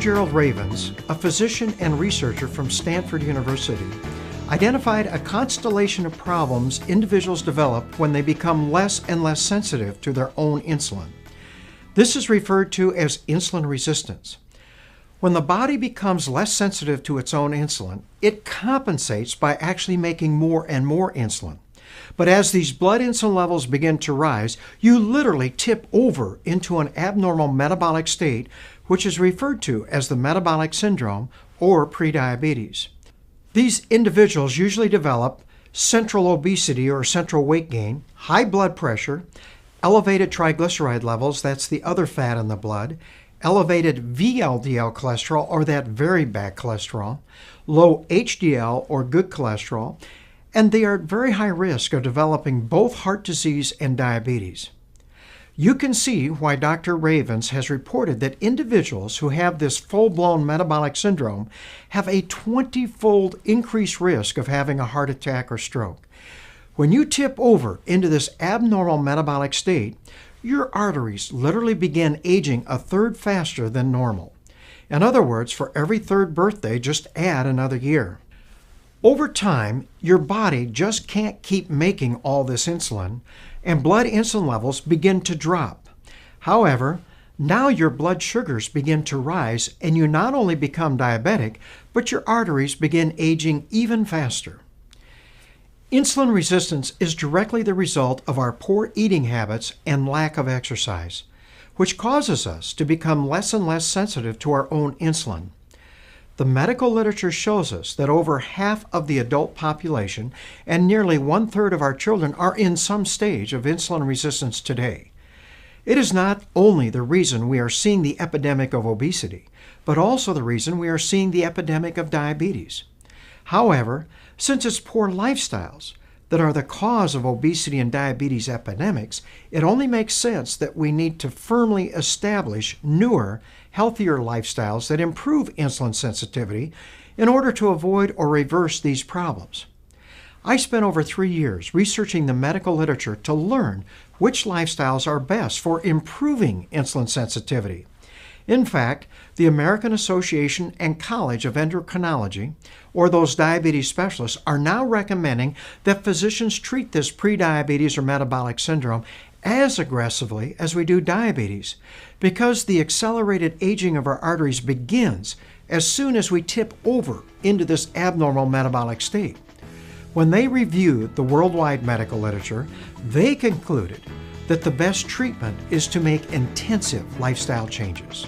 Gerald Ravens, a physician and researcher from Stanford University, identified a constellation of problems individuals develop when they become less and less sensitive to their own insulin. This is referred to as insulin resistance. When the body becomes less sensitive to its own insulin, it compensates by actually making more and more insulin. But as these blood insulin levels begin to rise, you literally tip over into an abnormal metabolic state, which is referred to as the metabolic syndrome or prediabetes. These individuals usually develop central obesity or central weight gain, high blood pressure, elevated triglyceride levels, that's the other fat in the blood, elevated VLDL cholesterol or that very bad cholesterol, low HDL or good cholesterol, and they are at very high risk of developing both heart disease and diabetes. You can see why Dr. Ravens has reported that individuals who have this full-blown metabolic syndrome have a 20-fold increased risk of having a heart attack or stroke. When you tip over into this abnormal metabolic state, your arteries literally begin aging a third faster than normal. In other words, for every third birthday, just add another year. Over time, your body just can't keep making all this insulin, and blood insulin levels begin to drop. However, now your blood sugars begin to rise, and you not only become diabetic, but your arteries begin aging even faster. Insulin resistance is directly the result of our poor eating habits and lack of exercise, which causes us to become less and less sensitive to our own insulin. The medical literature shows us that over half of the adult population and nearly 1/3 of our children are in some stage of insulin resistance today. It is not only the reason we are seeing the epidemic of obesity, but also the reason we are seeing the epidemic of diabetes. However, since it's poor lifestyles that are the cause of obesity and diabetes epidemics, it only makes sense that we need to firmly establish newer, healthier lifestyles that improve insulin sensitivity in order to avoid or reverse these problems. I spent over 3 years researching the medical literature to learn which lifestyles are best for improving insulin sensitivity. In fact, the American Association and College of Endocrinology, or those diabetes specialists, are now recommending that physicians treat this prediabetes or metabolic syndrome as aggressively as we do diabetes, because the accelerated aging of our arteries begins as soon as we tip over into this abnormal metabolic state. When they reviewed the worldwide medical literature, they concluded that the best treatment is to make intensive lifestyle changes.